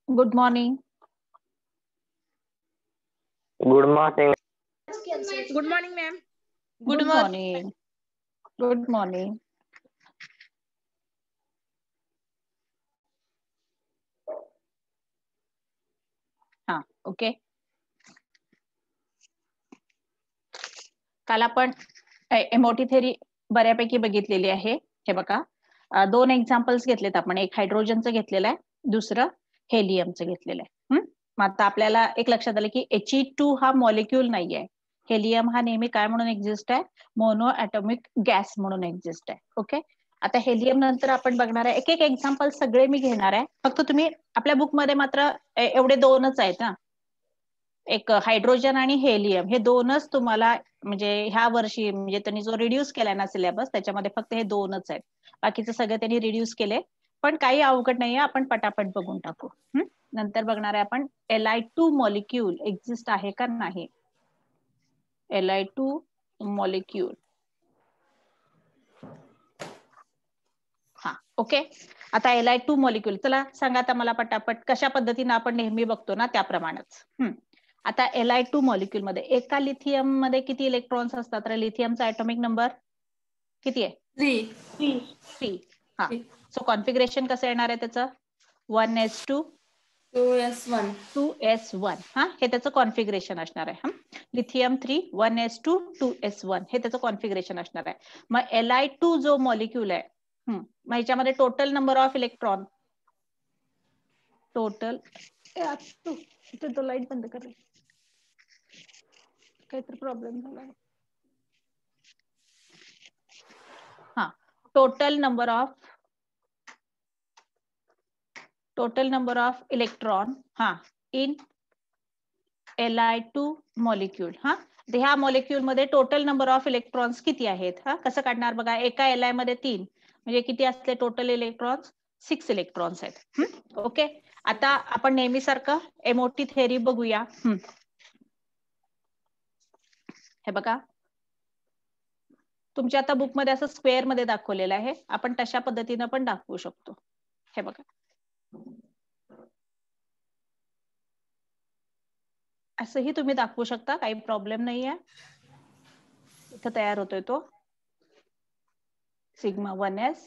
Good morning. Good morning. Good morning, ma'am. Good morning. Good morning. हा okay. काल आपण MOT theory बऱ्यापैकी बघितलेली आहे. हे बघा, दोन एक्झाम्पल्स घेतलेत आपण. एक हायड्रोजनचं घेतलेलं आहे, दुसरं हेलियमचं घेतलेलं आहे. मग आता आपल्याला एक लक्षात आलं की He2 हा मॉलिक्यूल नाहीये. हेलियम हा नेहमी काय म्हणून एक्झिस्ट आहे? मोनो ॲटॉमिक गॅस म्हणून एक्झिस्ट आहे. ओके. आता हेलियम नंतर आपण बघणार आहे. एक एक एक्झाम्पल सगळे मी घेणार आहे. फक्त तुम्ही आपल्या बुकमध्ये मात्र एवढे दोनच आहेत ना, एक हायड्रोजन आणि हेलियम, हे दोनच तुम्हाला म्हणजे ह्या वर्षी म्हणजे त्यांनी जो रिड्यूस केलाय ना सिलेबस, त्याच्यामध्ये फक्त हे दोनच आहेत. बाकीचं सगळं त्यांनी रिड्यूस केले, पण काही अवघड नाहीये. आपण पटापट बघून टाकू. नंतर बघणार आहे आपण Li2 मॉलिक्यूल एक्झिस्ट आहे का नाही. Li2 molecule. हा ओके. आता Li2 मॉलिक्यूल, चला सांगा आता मला पटापट, कशा पद्धतीने आपण नेहमी बघतो ना त्याप्रमाणेच. आता Li2 मॉलिक्यूल मध्ये एका लिथियम मध्ये किती इलेक्ट्रॉन्स असतात? तर लिथियमचा ॲटॉमिक नंबर किती आहे? 3. हा. सो कॉन्फिगरेशन कसं येणार आहे त्याचं? 1s2 2s1. हा, हे त्याचं कॉन्फिगरेशन असणार आहे. लिथियम 3 1s2 2s1 हे त्याचं कॉन्फिगरेशन असणार आहे. मग Li2 जो मॉलिक्यूल आहे, मग ह्याच्यामध्ये total number of electron, total तो लाईट बंद कर, काहीतरी प्रॉब्लेम झाला. हा, टोटल नंबर ऑफ इलेक्ट्रॉन हा इन Li2 मॉलिक्यूल. हा, ह्या मॉलिक्यूल मध्ये टोटल नंबर ऑफ इलेक्ट्रॉन्स किती आहेत? हा, कसं काढणार बघा. एका Li मध्ये 3 म्हणजे किती असते टोटल इलेक्ट्रॉन्स? 6 इलेक्ट्रॉन्स आहेत. ओके. आता आपण नेहमीसारखं एमओटी थेरी बघूया. हे बघा, तुमच्या आता बुक मध्ये असं स्क्वेअर मध्ये दाखवलेलं आहे. आपण तशा पद्धतीनं पण दाखवू शकतो. हे बघा, असंही तुम्ही दाखवू शकता, काही प्रॉब्लेम नाहीये. इथं तयार होतोय तो सिग्मा 1s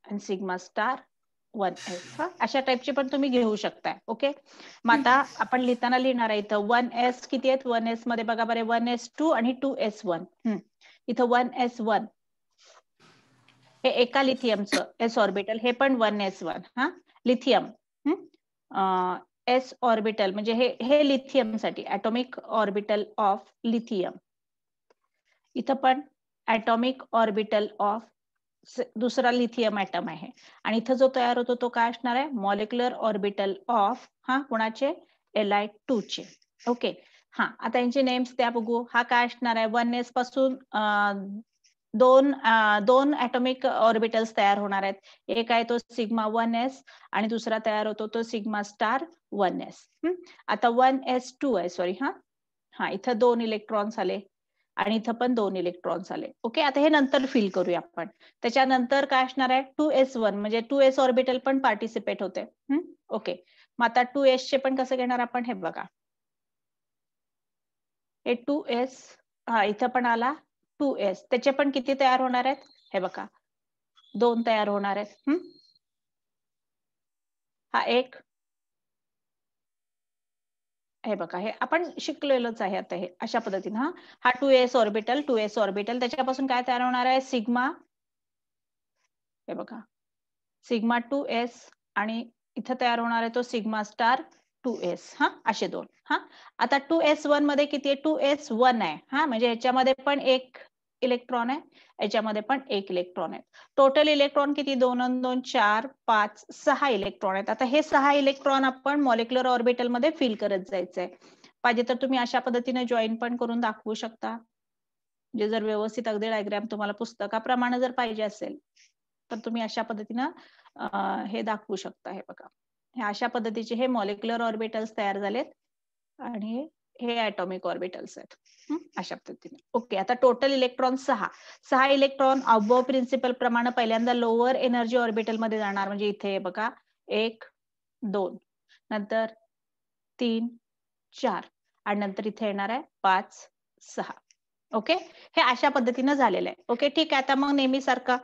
आणि सिग्मा स्टार 1s. अशा टाईपचे पण तुम्ही घेऊ शकताय. ओके. मग आता आपण लिहिताना लिहिणार आहे इथं 1s किती आहेत? 1s मध्ये बघा बरे 1s2 आणि 2s1. इथं 1s1 हे एका लिथियमचं एस ऑर्बिटल, हे पण 1s1. हा, लिथियम एस ऑर्बिटल म्हणजे हे लिथियम साठी ॲटॉमिक ऑर्बिटल ऑफ लिथियम. इथं पण ॲटॉमिक ऑर्बिटल ऑफ दुसरा लिथियम ॲटम आहे. आणि इथं जो तयार होतो तो काय असणार आहे? मॉलिक्युलर ऑर्बिटल ऑफ कोणाचे? Li2 चे. ओके. हा, आता यांचे नेम्स त्या बघू. हा काय असणार आहे? 1s पासून दोन ॲटॉमिक ऑर्बिटल्स तयार होणार आहेत. एक आहे तो सिग्मा 1s आणि दुसरा तयार होतो तो सिग्मा स्टार 1s. आता 1s2 आहे, सॉरी. हा, इथं 2 इलेक्ट्रॉन्स आले आणि इथं पण 2 इलेक्ट्रॉन्स आले. ओके. आता हे नंतर फिल करूया आपण. त्याच्यानंतर काय असणार आहे? 2s1 म्हणजे 2s ऑर्बिटल पण पार्टिसिपेट होते. ओके. मग आता 2s चे पण कसं घेणार आपण? हे बघा, हे 2s, हा इथं पण आला 2s, त्याचे पण किती तयार होणार आहेत? हे बघा, 2 तयार होणार आहेत. हा एक, हे बघा, हे आपण शिकलेलोच आहे आता. हे अशा पद्धतीने हा 2s ऑर्बिटल त्याच्यापासून काय तयार होणार आहे? सिग्मा, हे बघा, सिग्मा 2s आणि इथं तयार होणार आहे तो सिग्मा स्टार 2s. असे 2. आता 2s1 मध्ये किती आहे? 2s1 आहे. म्हणजे ह्याच्यामध्ये पण एक इलेक्ट्रॉन आहे, याच्यामध्ये पण एक इलेक्ट्रॉन आहे. टोटल इलेक्ट्रॉन किती? 2 आणि 2 4 5 6 इलेक्ट्रॉन आहेत. आता हे 6 इलेक्ट्रॉन आपण मॉलिक्युलर ऑर्बिटल मध्ये फिल करत जायचंय. पाहिजे तर तुम्ही अशा पद्धतीने जॉईन पण करून दाखवू शकता. म्हणजे जर व्यवस्थित अगदी डायग्राम तुम्हाला पुस्तकाप्रमाणे जर पाहिजे असेल तर तुम्ही अशा पद्धतीनं हे दाखवू शकता. हे बघा, हे अशा पद्धतीचे हे मॉलिक्युलर ऑर्बिटल्स तयार झालेत आणि हे ॲटॉमिक ऑर्बिटल्स आहेत. अशा पद्धतीने. ओके. आता total electron 6 electron aufbau principle प्रमाणे पहिल्यांदा लोअर एनर्जी ऑर्बिटल मध्ये जाणार. म्हणजे इथे बघा 1 2, नंतर 3 4 आणि नंतर इथे येणार आहे 5 6. ओके, हे अशा पद्धतीनं झालेलं आहे. ओके, ठीक आहे. आता मग नेहमीसारखं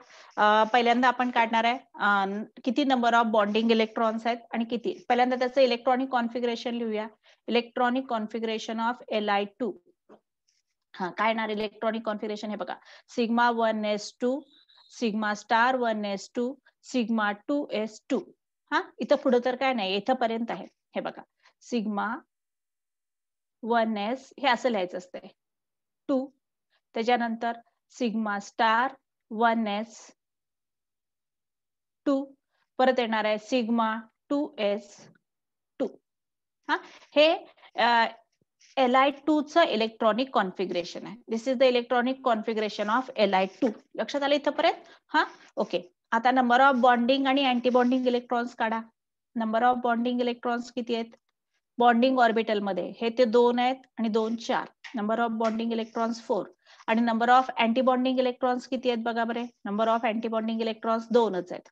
पहिल्यांदा आपण काढणार आहे किती नंबर ऑफ बॉन्डिंग इलेक्ट्रॉन्स आहेत आणि किती. पहिल्यांदा त्याचं इलेक्ट्रॉनिक कॉन्फिगरेशन लिहूया. Electronic configuration of Li2. हा, काय येणार इलेक्ट्रॉनिक कॉन्फिगरेशन हे बघा. Sigma 1s2, sigma star 1s2, sigma 2s2. हा, इथं पुढे तर काय नाही, इथंपर्यंत आहे. हे बघा, सिग्मा 1s हे असं लिहायचं असतंय 2. त्याच्यानंतर सिग्मा स्टार 1s2, परत येणार आहे सिग्मा 2s2. हा, हे Li2 चं इलेक्ट्रॉनिक कॉन्फिगरेशन आहे. This is the electronic configuration of Li2. लक्षात आलं इथंपर्यंत? हा, ओके. आता नंबर ऑफ बॉन्डिंग आणि अँटी बॉन्डिंग इलेक्ट्रॉन्स काढा. नंबर ऑफ बॉन्डिंग इलेक्ट्रॉन्स किती आहेत बॉन्डिंग ऑर्बिटल मध्ये? हे ते 2 आहेत आणि 2 4. Number of bonding electrons 4. आणि number of anti bonding electrons किती आहेत बघा बरे. Number of anti bonding electrons 2च आहेत.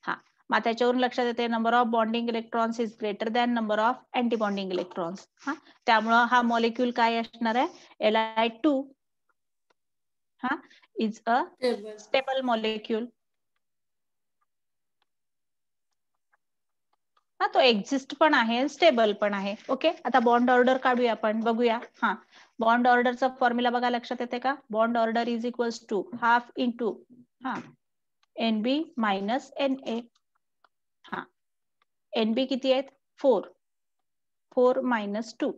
हा, मग त्याच्यावरून लक्षात येते number of bonding electrons is greater than number of anti bonding electrons. हा, त्यामुळं हा मॉलिक्यूल काय असणार आहे Li2 हा इज अ स्टेबल मॉलिक्यूल. हा, तो एक्झिस्ट पण आहे, स्टेबल पण आहे. ओके, आता बॉन्ड ऑर्डर काढूया आपण, बघूया. हा, बॉन्ड ऑर्डरचा फॉर्म्युला बघा, लक्षात येते का? Bond order is equals to half into NB minus NA. हा, NB किती आहेत 4. 4 मायनस 2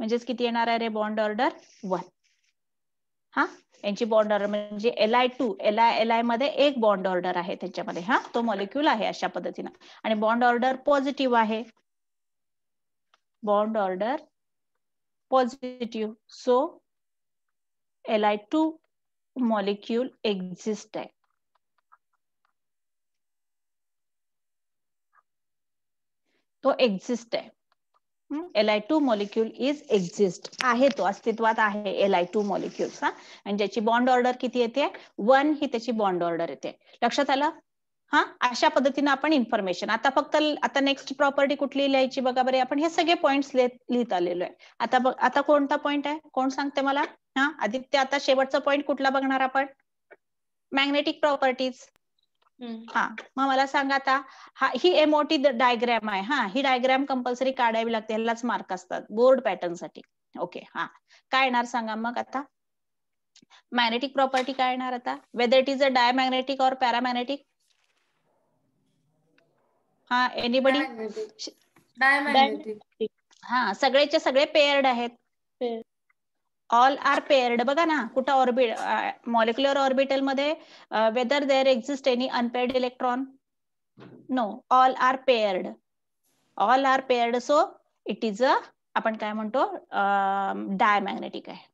म्हणजेच किती येणार आहे रे बॉन्ड ऑर्डर 1. हा, यांची बॉन्ड ऑर्डर म्हणजे Li2 Li मध्ये एक बॉन्ड ऑर्डर आहे त्याच्यामध्ये. हा, तो मॉलिक्यूल आहे अशा पद्धतीनं आणि बॉन्ड ऑर्डर पॉझिटिव्ह आहे. Bond order positive. So Li2 molecule exist आहे. तो एक्झिस्ट आहे. Li2 मॉलिक्यूल इज एक्झिस्ट आहे, तो अस्तित्वात आहे Li2 मॉलिक्यूल्स. हा, आणि ज्याची बॉन्ड ऑर्डर किती येते 1 ही त्याची बॉन्ड ऑर्डर येते. लक्षात आलं? हा, अशा पद्धतीने आपण इन्फॉर्मेशन. आता फक्त आता नेक्स्ट प्रॉपर्टी कुठली लिहायची बघा बरे. आपण हे सगळे पॉइंट्स लिहित आलेलो आहे. आता कोणता पॉइंट आहे कोण सांगते मला? हा, आदित्य, आता शेवटचा पॉइंट कुठला बघणार आपण? Magnetic properties. हा, मग मला सांगा आता, हा ही एमओटी डायग्रॅम आहे. हा, ही डायग्रॅम कंपल्सरी काढावी लागते, ह्यालाच मार्क असतात बोर्ड पॅटर्न साठी. ओके, हा, काय येणार सांगा मग आता? मॅग्नेटिक प्रॉपर्टी काय येणार आता? Whether it is a diamagnetic और पॅरामॅग्नेटिक. हा, एनीबडी? डायमॅग्नेटिक. हा, सगळेचे सगळे पेअर्ड आहेत. All are paired. बघा ना, कुठं ऑर्बिट मॉलिक्युलर ऑर्बिटल मध्ये whether there exist any unpaired electron? No, all are paired. All are paired. So it is a, आपण काय म्हणतो, डायमॅग्नेटिक आहे.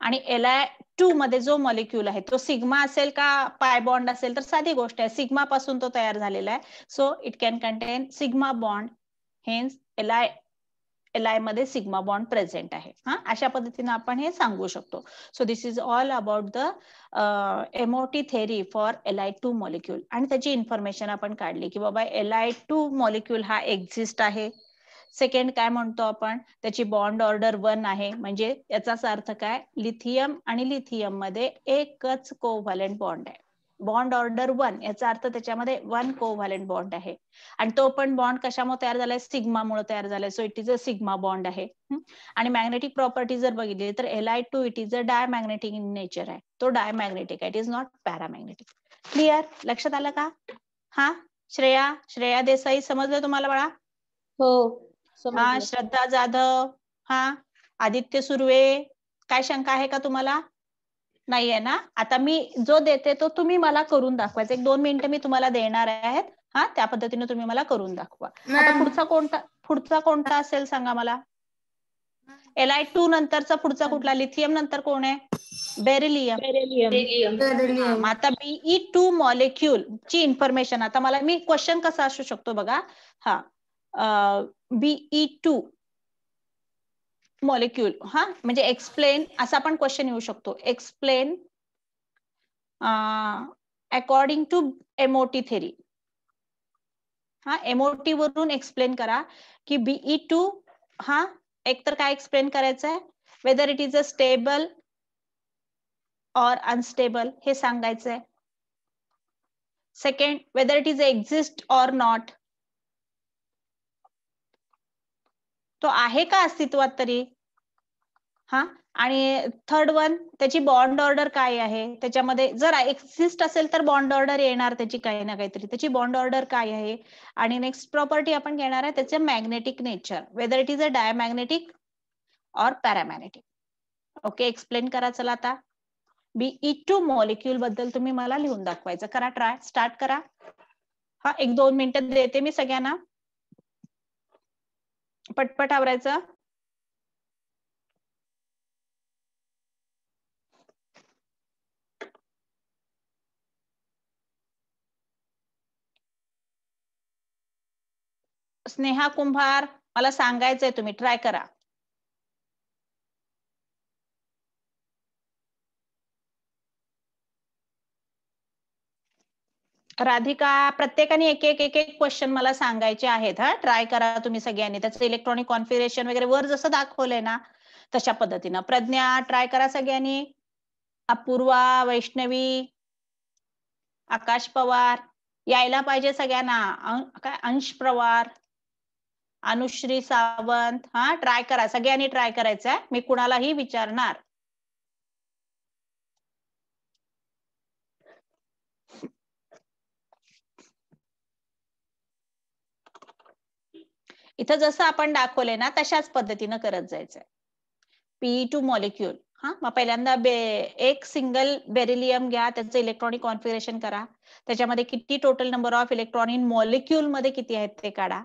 आणि Li2 मध्ये जो मॉलिक्यूल आहे तो सिग्मा असेल का पाय बॉन्ड असेल? तर साधी गोष्ट आहे, सिग्मा पासून तो तयार झालेला आहे. So it can contain sigma bond. Hence Li मध्ये सिग्मा बॉन्ड प्रेझेंट आहे. हा, अशा पद्धतीने आपण हे सांगू शकतो. So this is all about the MOT theory for Li2 molecule. आणि त्याची इन्फॉर्मेशन आपण काढली की बाबा Li2 मॉलिक्यूल हा एक्झिस्ट आहे. सेकंड काय म्हणतो आपण? त्याची बॉन्ड ऑर्डर 1 आहे. म्हणजे याचाच अर्थ काय? लिथियम आणि लिथियम मध्ये एकच कोव्हॅलेंट बॉन्ड आहे. बॉन्ड ऑर्डर 1 याचा अर्थ त्याच्यामध्ये 1 कोव्हॅलेंट बॉन्ड आहे. आणि तो पण बॉन्ड कशामुळे तयार झालाय? सिग्मामुळे तयार झालाय. So it is a sigma bond आहे. आणि मॅग्नेटिक प्रॉपर्टी जर बघितली तर Li2 it is a diamagnetic in nature आहे. तो डायमॅग्नेटिक आहे, it is not paramagnetic. Clear? लक्षात आलं का? हा, श्रेया देसाई समजलं तुम्हाला बाळा? हो, हा, श्रद्धा जाधव, हा, आदित्य सुर्वे, काय शंका आहे का तुम्हाला? नाहीये ना? आता मी जो देते तो तुम्ही मला करून दाखवायचा. 1-2 मिनिटं मी तुम्हाला देणार आहेत. हा, त्या पद्धतीने तुम्ही मला करून दाखवा. आता पुढचा कोणता असेल सांगा मला? Li2 नंतरचा पुढचा कुठला? लिथियम नंतर कोण आहे? बेरिलियम. आता Be2 मॉलिक्यूल ची इन्फॉर्मेशन आता मला, मी क्वेश्चन कसा असू शकतो बघा. हा, Be2 मॉलिक्यूल, हा, म्हणजे एक्सप्लेन असा पण क्वेश्चन येऊ शकतो. Explain according to MOT theory. हा, एमओटी वरून एक्सप्लेन करा की BE2 हा एक तर काय एक्सप्लेन करायचंय, whether it is a stable और अनस्टेबल हे सांगायचंय. Second, whether it is exist और नॉट, तो आहे का अस्तित्वात तरी. हा, आणि थर्ड वन, त्याची बॉन्ड ऑर्डर काय आहे, त्याच्यामध्ये जर एक्झिस्ट असेल तर बॉन्ड ऑर्डर येणार त्याची काही ना काहीतरी, त्याची बॉन्ड ऑर्डर काय आहे. आणि नेक्स्ट प्रॉपर्टी आपण घेणार आहे त्याचे magnetic nature, whether it is a diamagnetic और पॅरामॅग्नेटिक. ओके, एक्सप्लेन करा. चला आता BE2 मॉलिक्यूल बद्दल तुम्ही मला लिहून दाखवायचं. करा ट्राय, स्टार्ट करा. हा, 1-2 मिनिटं देते मी सगळ्यांना, पटपट आवरायचं. स्नेहा कुंभार, मला सांगायचंय, तुम्ही ट्राय करा. राधिका, प्रत्येकाने एक एक क्वेश्चन मला सांगायचे आहेत. हा, ट्राय करा तुम्ही सगळ्यांनी. त्याचं इलेक्ट्रॉनिक कॉन्फिगरेशन वगैरे वर जसं दाखवलंय ना तशा पद्धतीनं. प्रज्ञा, ट्राय करा सगळ्यांनी. अपूर्वा, वैष्णवी, आकाश पवार, यायला पाहिजे सगळ्यांना. काय अंश पवार, अनुश्री सावंत. हा, ट्राय करा सगळ्यांनी, ट्राय करायचंय. मी कुणालाही विचारणार. इथं जसं आपण दाखवलंय ना तशाच पद्धतीनं करत जायचंय. PE2 molecule. हा, मग पहिल्यांदा एक सिंगल बेरिलियम घ्या, त्याचं इलेक्ट्रॉनिक कॉन्फिगरेशन करा, त्याच्यामध्ये किती total number of electron in molecule मध्ये किती आहेत ते काढा,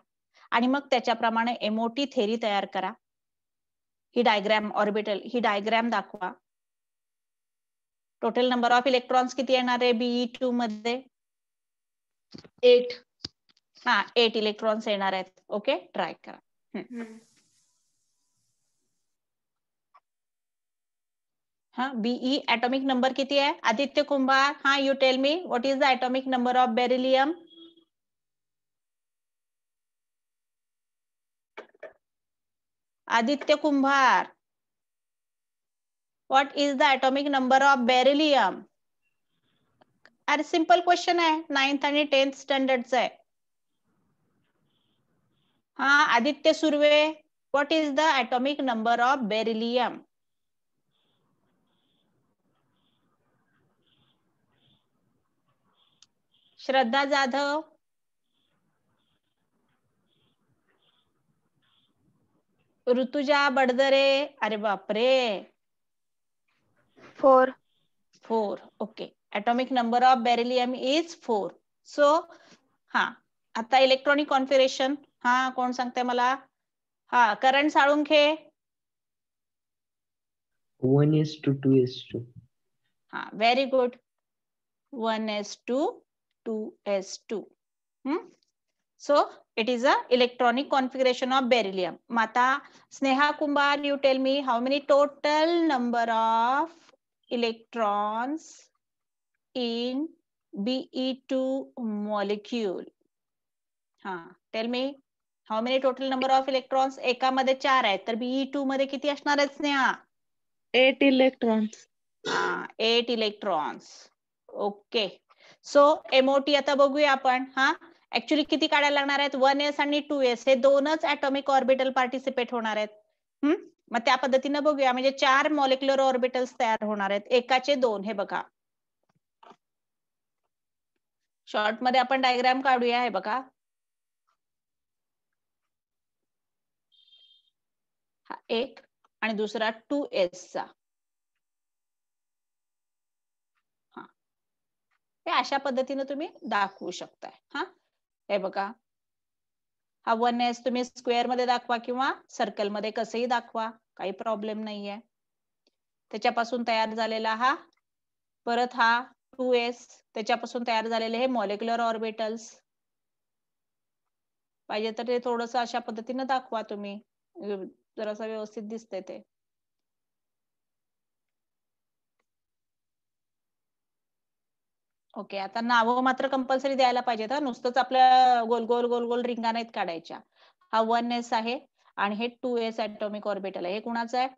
आणि मग त्याच्याप्रमाणे एमओटी थेरी तयार करा. ही डायग्रॅम, ऑर्बिटल ही डायग्रॅम दाखवा. टोटल नंबर ऑफ इलेक्ट्रॉन्स किती येणार आहे BE2 मध्ये? 8. हा, 8 इलेक्ट्रॉन्स येणार आहेत. ओके, ट्राय करा. हा, BE atomic नंबर किती आहे? आदित्य कुंभार, हा, you tell me what is the atomic number of beryllium? Aditya Kumbhar, what is the atomic number of beryllium? अरे सिंपल क्वेश्चन आहे, 9th आणि 10th स्टँडर्डचा आहे. हा, Aditya Surve, what is the atomic number of beryllium? श्रद्धा जाधव, ऋतुजा बडदरे, अरे बापरे, 4. 4. Okay, atomic number of beryllium is 4. So हा, आता electronic configuration, हा, कोण सांगते मला? हा, करण साळुंखे. 1s2 2s2. हा, very good. 1s2 2s2. So it is a electronic configuration of beryllium. Mata Sneha Kumbar, you tell me how many total number of electrons in BE2 molecule? हा, tell me how many total number of electrons? एकामध्ये 4 आहेत, तर BE2 मध्ये किती असणार आहेत Sneha? 8 electrons. 8 electrons. Okay, so MOT आता बघूया आपण. हा, ऍक्च्युली किती काढायला लागणार आहेत? 1s आणि 2s हे दोनच ऍटॉमिक ऑर्बिटल पार्टिसिपेट होणार आहेत. मग त्या पद्धतीनं बघूया, म्हणजे 4 मॉलिक्युलर ऑर्बिटल्स तयार होणार आहेत, एकाचे 2. हे बघा, शॉर्ट मध्ये आपण डायग्राम काढूया. हे बघा, हा एक आणि दुसरा 2s चा. हे अशा पद्धतीने तुम्ही दाखवू शकताय. हा, हे बघा, हा 1s तुम्ही स्क्वेअर मध्ये दाखवा किंवा सर्कल मध्ये कसंही दाखवा, काही प्रॉब्लेम नाहीये. त्याच्यापासून तयार झालेला हा, परत हा 2s, त्याच्यापासून तयार झालेले हे मॉलिक्युलर ऑर्बिटल्स. पाहिजे तर ते थोडंसं अशा पद्धतीने दाखवा तुम्ही, जरासं व्यवस्थित दिसतंय ते. ओके, आता नावं मात्र कंपल्सरी द्यायला पाहिजेत. नुसतंच आपल्या गोल गोल गोल गोल रिंगा नाहीत काढायच्या. हा 1s आहे आणि हे 2s ऍटॉमिक ऑर्बिटल आहे. हे कुणाचं आहे?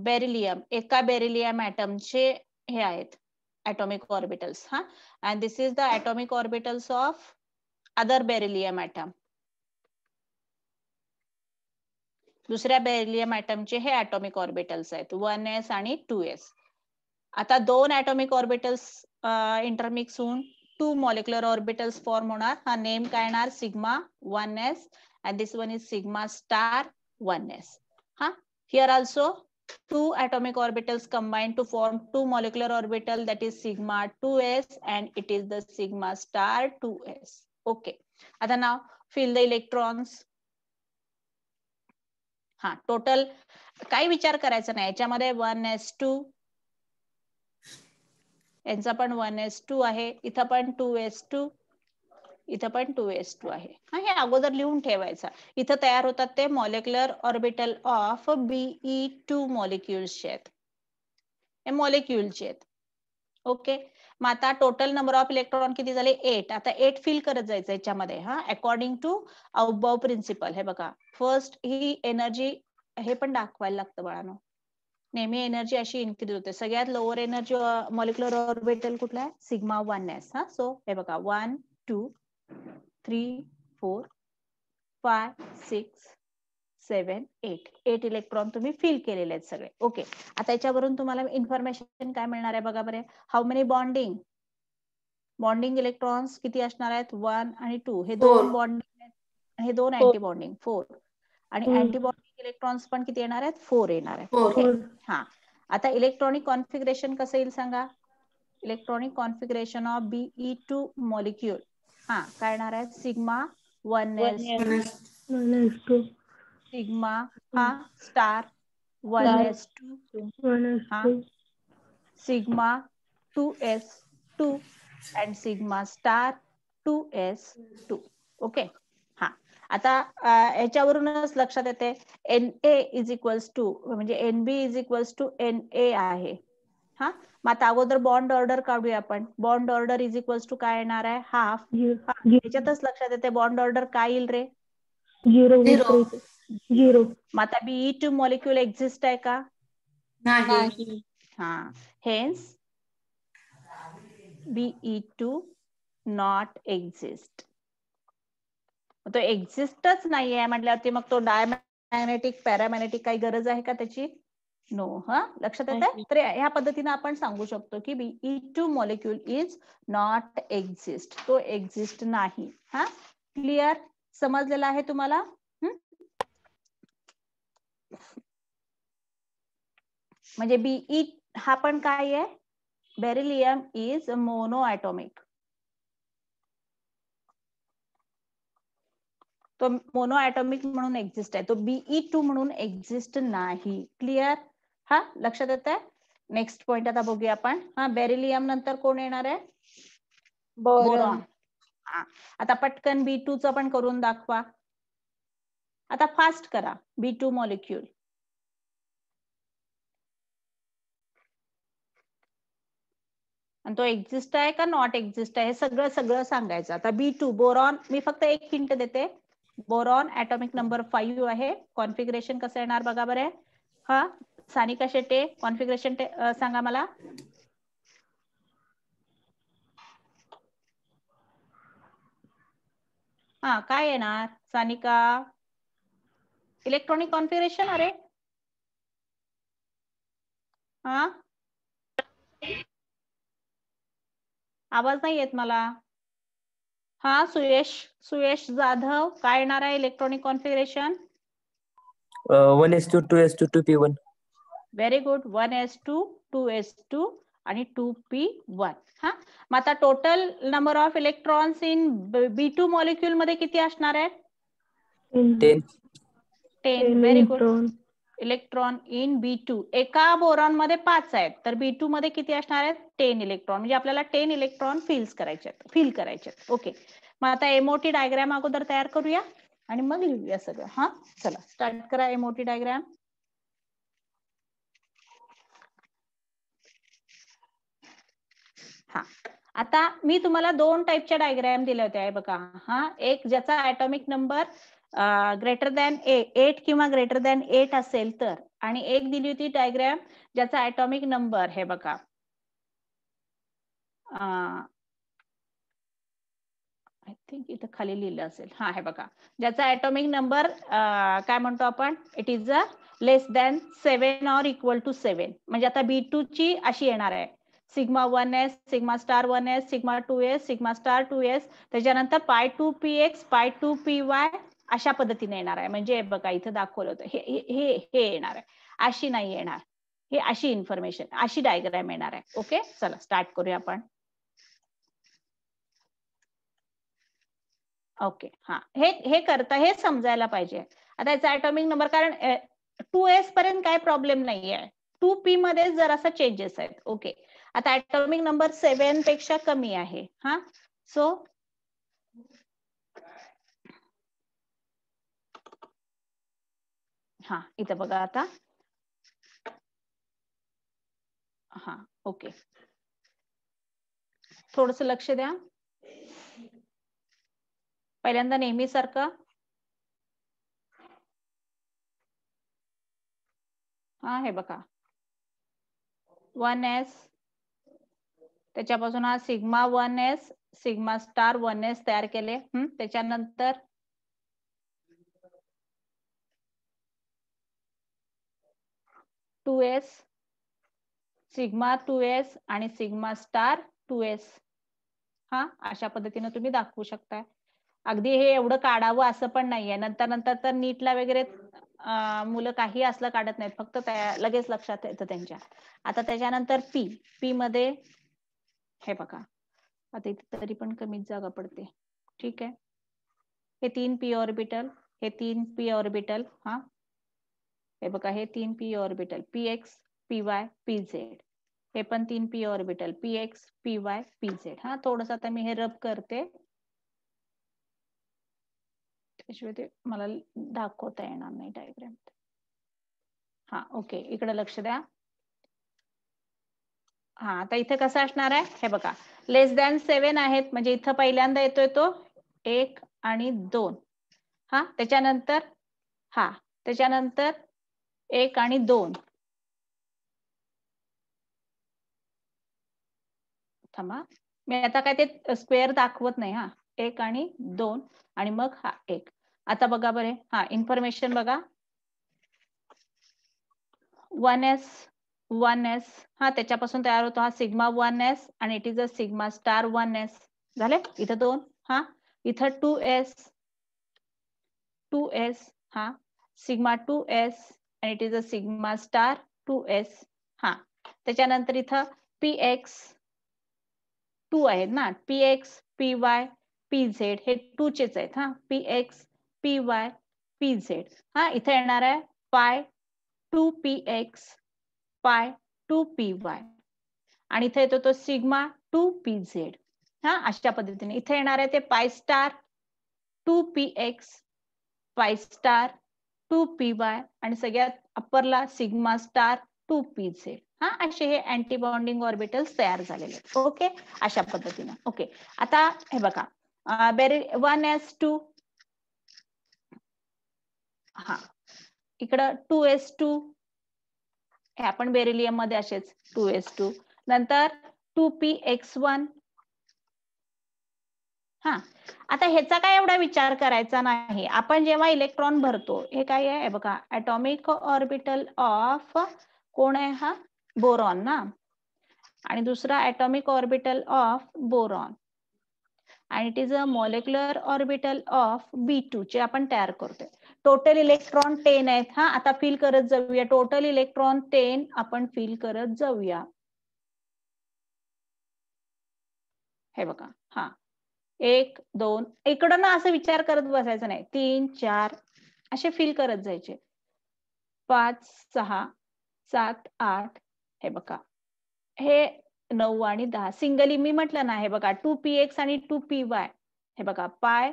बेरिलियम. एका बेरिलियम ऍटमचे हे आहेत ऍटॉमिक ऑर्बिटल्स. हा, and this is the atomic orbitals of other beryllium atom. दुसऱ्या बेरिलियम ऍटमचे हे ऍटॉमिक ऑर्बिटल्स आहेत 1s आणि 2s. आता दोन ऍटॉमिक ऑर्बिटल्स इंटरमिक्स होऊन 2 मॉलिक्युलर ऑर्बिटल्स फॉर्म होणार. हा नेम काय येणार? Sigma 1s and this one is sigma star 1s. हा, here also 2 atomic orbitals combine to form 2 molecular orbital, that is sigma 2s and it is the sigma star 2s. Okay, आता now fill the electrons. हा, total काही विचार करायचा नाही याच्यामध्ये. 1s2, यांचा पण 1s2 आहे, इथं पण 2s2, इथं पण 2s2 आहे. हा, हे अगोदर लिहून ठेवायचा. इथं तयार होतात ते मॉलिक्युलर ऑर्बिटल ऑफ Be2 मॉलिक्युल्सचे आहेत, हे मॉलिक्युलचे आहेत. ओके, मग आता टोटल नंबर ऑफ इलेक्ट्रॉन किती झाले? 8. आता 8 फिल करत जायचं याच्यामध्ये. हा, अकॉर्डिंग टू अबाव प्रिन्सिपल. हे बघा, फर्स्ट ही एनर्जी, हे पण दाखवायला लागतं बाळांनो. नेहमी एनर्जी अशी इन्क्रीज होते. सगळ्यात लोअर एनर्जी मॉलिक्युलर ऑर्बिटल कुठला आहे? Sigma 1s. हा, सो हे बघा 1 2 3 4 5 6 7 8 इलेक्ट्रॉन तुम्ही फिल केलेले आहेत सगळे. ओके, आता याच्यावरून तुम्हाला इन्फॉर्मेशन काय मिळणार आहे बघा बरे. हाऊ मेनी बॉन्डिंग इलेक्ट्रॉन्स किती असणार आहेत? 1 आणि 2. हे दोन बॉन्डिंग आहेत, हे दोन अँटी बॉन्डिंग 4. आणि अँटी बॉन्डिंग इलेक्ट्रॉन्स पण किती येणार आहेत? 4 येणार आहेत. ओके, हा, आता इलेक्ट्रॉनिक कॉन्फिगरेशन कसं येईल सांगा? Electronic configuration of Be2 molecule. हा, काय येणार आहे? सिग्मा 1s2 सिग्मा हा स्टार 1s2 हा sigma 2s2 and sigma star 2s2. Okay, हा, आता याच्यावरूनच लक्षात येते Na इज इक्वल्स टू, म्हणजे Nb is equals to Na आहे. हा, मग आता अगोदर बॉन्ड ऑर्डर काढूया आपण. Bond order is equals to काय येणार आहे? हाफ. याच्यातच लक्षात येते बॉन्ड ऑर्डर काय येईल रे? 0. मग आता Be2 मॉलिक्यूल एक्झिस्ट आहे का? नाही. हा, हेन्स Be2 नॉट एक्झिस्ट. तो एक्झिस्टच नाहीये म्हटल्यावरती मग तो डायमॅग्नेटिक पॅरामॅग्नेटिक काही गरज आहे का त्याची? नो. हा, लक्षात येते. तर ह्या पद्धतीने आपण सांगू शकतो की Be2 molecule is not exist. तो एक्झिस्ट नाही. हा, क्लिअर? समजलेला आहे तुम्हाला? म्हणजे Be हा पण काय आहे? Beryllium is mono atomic. तो मोनो ॲटॉमिक म्हणून एक्झिस्ट आहे. तो Be2 म्हणून एक्झिस्ट नाही. क्लिअर? हा, लक्षात येत आहे? नेक्स्ट पॉइंट आता बघूया आपण. हा, बेरिलियम नंतर कोण येणार आहे? बोरॉन. हा, आता पटकन B2 च पण करून दाखवा. आता फास्ट करा. B2 molecule. आणि तो एक्झिस्ट आहे का नॉट एक्झिस्ट आहे हे सगळं सांगायचं. आता B2 बोरॉन, मी फक्त एक हिंट देते. बोरॉन ॲटॉमिक नंबर 5 आहे. कॉन्फिगरेशन कसं येणार बघा बरे. हा, सानिका शेटे कॉन्फिगरेशन सांगा मला. हा, काय येणार सानिका? Electronic configuration. अरे हा, आवाज नाही येत मला. हा, सुयश जाधव, काय येणार आहे electronic configuration? 1s2 2s2 2p1. Very good. 1s2 2s2 आणि 2p1. हा, मग आता total number of electrons in B2 molecule मध्ये किती असणार आहेत? 10. Very good. Electron in B2. एका बोरॉन मध्ये 5 आहेत, तर B2 मध्ये किती असणार आहेत? 10 इलेक्ट्रॉन. म्हणजे आपल्याला 10 इलेक्ट्रॉन फिल करायचे. ओके, मग आता एमओटी डायग्राम अगोदर तयार करूया आणि मग लिहूया सगळं. हा, चला स्टार्ट करा एमओटी डायग्राम. हा, आता मी तुम्हाला 2 टाईपच्या डायग्राम दिल्या होत्या आहे बघा. हा, एक ज्याचा ऍटॉमिक नंबर ग्रेटर दॅन 8 किंवा ग्रेटर दॅन 8 असेल तर, आणि एक दिली होती डायग्राम ज्याचा ऍटॉमिक नंबर हे बघा आय थिंक इथं खाली लिहिलं असेल. हा, हे बघा, ज्याचा ऍटॉमिक नंबर काय म्हणतो आपण, it is a less than 7 or equal to 7. म्हणजे आता B2 ची अशी येणार आहे, sigma 1s, sigma star 1s, sigma 2s, sigma star 2s, त्याच्यानंतर पाय 2px, पाय 2py अशा पद्धतीने येणार आहे. म्हणजे बघा इथं दाखवलं होतं हे येणार आहे, अशी नाही येणार, हे अशी इन्फॉर्मेशन, अशी डायग्राम येणार आहे. ओके, चला स्टार्ट करूया आपण. ओके, हा, हे करता, हे समजायला पाहिजे. आता याचा ऍटॉमिक नंबर, कारण 2s पर्यंत काय प्रॉब्लेम नाहीये, 2p मध्ये जरासा चेंजेस आहेत. ओके, आता ऍटॉमिक नंबर 7 पेक्षा कमी आहे. हा, सो हा, इथं बघा आता. हा, ओके, थोडस लक्ष द्या. पहिल्यांदा नेहमीसारखं हा, हे बघा 1s, त्याच्यापासून हा sigma 1s, sigma star 1s तयार केले. त्याच्यानंतर 2s, सिग्मा 2s आणि सिग्मा स्टार 2s. हा, अशा पद्धतीने तुम्ही दाखवू शकताय. अगदी हे एवढं काढावं असं पण नाहीये. नंतर तर नीटला वगैरे मुलं काही असलं काढत नाहीत, फक्त लगेच लक्षात येतं त्यांच्या. आता त्याच्यानंतर पी मध्ये हे बघा, आता इथे तरी पण कमीच जागा पडते. ठीक आहे, हे 3 p ऑर्बिटल, हे 3 p ऑर्बिटल. हा, हे बघा, हे 3 p orbital, px, py, pz. हे पण 3 p orbital, px, py, pz. हा, थोडस आता मी हे रब करते, त्याशिवाय ते मला दाखवता येणार नाही डायग्राम. हा, ओके, इकडे लक्ष द्या. हा, आता इथे कसं असणार आहे, हे बघा, लेस दॅन 7 आहेत, म्हणजे इथं पहिल्यांदा येतोय तो 1 आणि 2. हा, त्याच्यानंतर 1 आणि 2. थांबा, मी आता काय ते स्क्वेअर दाखवत नाही. हा, 1 आणि 2 आणि मग हा 1. आता बघा बरे, हा, इन्फॉर्मेशन बघा, 1s, हा, त्याच्यापासून तयार होतो हा सिग्मा 1s आणि it is a sigma star 1s. झाले इथं 2. हा, इथं 2s, हा, सिग्मा 2s आणि it is a sigma star 2s. हा, त्याच्यानंतर इथं px 2 आहेत ना, px, py, pz हे 2 चेच आहेत. हा, px, py, pz. हा, इथे येणार आहे पाय 2px, पाय 2py आणि इथे येतो तो सिग्मा 2pz. हा, अशा पद्धतीने इथे येणार आहे ते पाय स्टार 2px, पाय स्टार 2py आणि सगळ्यात अप्परला सिग्मा स्टार 2pz. हा, असे हे अँटी बॉन्डिंग ऑर्बिटल्स तयार झालेले आहेत. ओके, अशा पद्धतीने. ओके, आता हे बघा, 1s2, हा, इकडं 2s2, हे आपण बेरिलियम मध्ये असेच 2s2. नंतर 2px1. हा, आता ह्याचा काय एवढा विचार करायचा नाही. आपण जेव्हा इलेक्ट्रॉन भरतो, हे काय आहे बघा, ऍटॉमिक ऑर्बिटल ऑफ कोण आहे, हा बोरॉन ना, आणि दुसरा ऍटॉमिक ऑर्बिटल ऑफ बोरॉन, आणि it is a molecular orbital of B2 चे आपण तयार करतोय. टोटल इलेक्ट्रॉन 10 आहेत. हा, आता फिल करत जाऊया, टोटल इलेक्ट्रॉन 10 आपण फिल करत जाऊया. हे बघा, हा, 1 2, इकडं ना असं विचार करत बसायचं नाही, 3 4 असे फिल करत जायचे, 5 6 7 8. हे बघा, हे 9 आणि 10 सिंगली मी म्हटलं ना, हे बघा 2px आणि 2py. हे बघा, पाय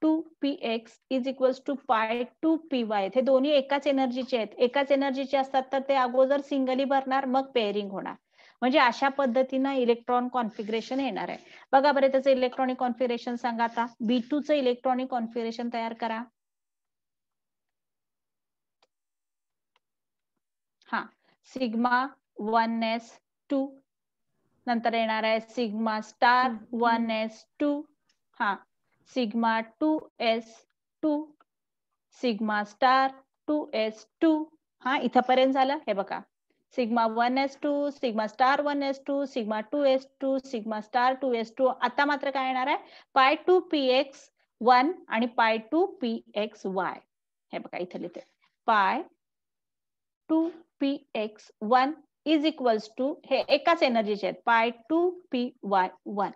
2px इज इक्वल्स टू पाय 2py. हे दोन्ही एकाच एनर्जीचे आहेत. एकाच एनर्जीचे असतात तर ते अगोदर सिंगली भरणार, मग पेअरिंग होणार. म्हणजे अशा पद्धतीनं इलेक्ट्रॉन कॉन्फिगरेशन येणार आहे. बघा बरं त्याचं इलेक्ट्रॉनिक कॉन्फिगरेशन सांगा आता. B2 चं इलेक्ट्रॉनिक कॉन्फिगरेशन तयार करा. हा, सिग्मा 1s2 नंतर येणार आहे सिग्मा स्टार 1s2, हा sigma 2s2, sigma star 2s2, हा इथपर्यंत झालं. हे बघा sigma 1s2, sigma star 1s2, sigma 2s2, sigma star 2s2. आता मात्र काय येणार आहे पाय 2px1 आणि पाय 2pxy. हे बघा इथे लिहिते पाय 2px1 इज इक्वल्स टू, हे एकाच एनर्जीचे आहेत, पाय 2py1.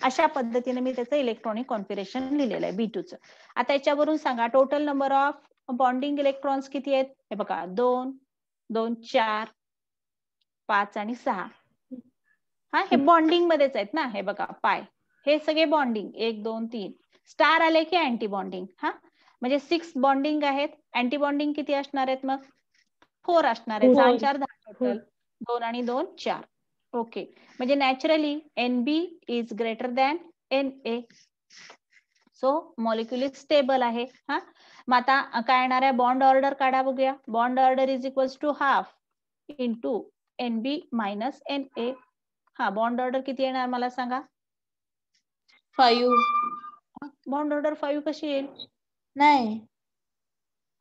अशा पद्धतीने मी त्याचं इलेक्ट्रॉनिक कॉन्फिगरेशन लिहिलेलं आहे B2चं. आता याच्यावरून सांगा total number of bonding electrons किती आहेत. हे बघा 2, 2, 4, 5 आणि 6. हा हे बॉन्डिंग मध्येच आहेत ना. हे बघा पाय हे सगळे बॉन्डिंग 1, 2, 3. स्टार आले की अँटी बॉन्डिंग. हा म्हणजे 6 बॉन्डिंग आहेत. अँटी बॉन्डिंग किती असणार आहेत मग 4 असणार आहेत. 6 4 10 टोटल 2 आणि 2 4. ओके, म्हणजे naturally NB is greater than NA. So molecule is stable आहे. हा मग आता काय येणार आहे बॉन्ड ऑर्डर काढा बघूया. Bond order is equals to half into NB minus NA. हा बॉन्ड ऑर्डर किती येणार मला सांगा. 5. बॉन्ड ऑर्डर 5 कशी येईल. नाही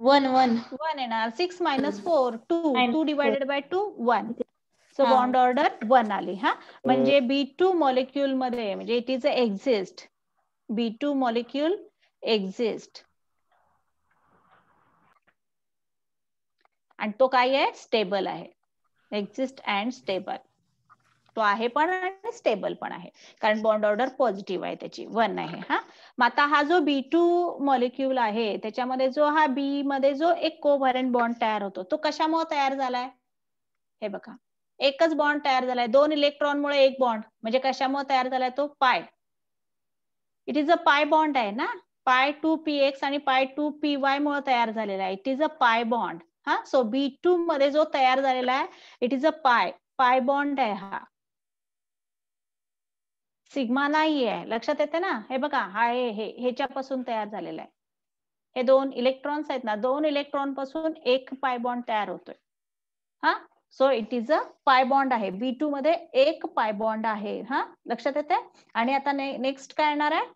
1 1 1 येणार. 6 मायनस 4 2 डिवायडेड बाय 2 1. सो हा. बॉन्ड ऑर्डर 1 आली. हा म्हणजे B2 मॉलिक्यूल मध्ये म्हणजे it is exist. B2 molecule exist आणि तो काय आहे स्टेबल आहे. एक्झिस्ट अँड स्टेबल तो आहे पण आणि स्टेबल पण आहे कारण बॉन्ड ऑर्डर पॉझिटिव्ह आहे त्याची 1 आहे. हा मग आता हा जो B2 मॉलिक्यूल आहे त्याच्यामध्ये जो हा B मध्ये जो एक कोव्हॅलेंट बॉन्ड तयार होतो तो कशामुळे तयार झालाय. हे बघा एकच बॉन्ड तयार झालाय 2 इलेक्ट्रॉनमुळे एक बॉन्ड म्हणजे कशामुळे तयार झालाय तो पाय. It is a pi bond आहे ना. पाय 2px आणि पाय 2py मुळे तयार झालेला आहे. It is a pi bond. हा सो B2 मध्ये जो तयार झालेला आहे it is a pi bond आहे. हा सिग्मा नाही आहे. लक्षात येते ना. हे बघा हा ह्याच्यापासून तयार झालेला आहे. हे 2 इलेक्ट्रॉन्स आहेत ना 2 इलेक्ट्रॉन पासून एक पाय बॉन्ड तयार होतोय. हा so it is a pi bond आहे. B2 मध्ये एक पाय बॉन्ड आहे. हा लक्षात येते. आणि आता नेक्स्ट काय येणार आहे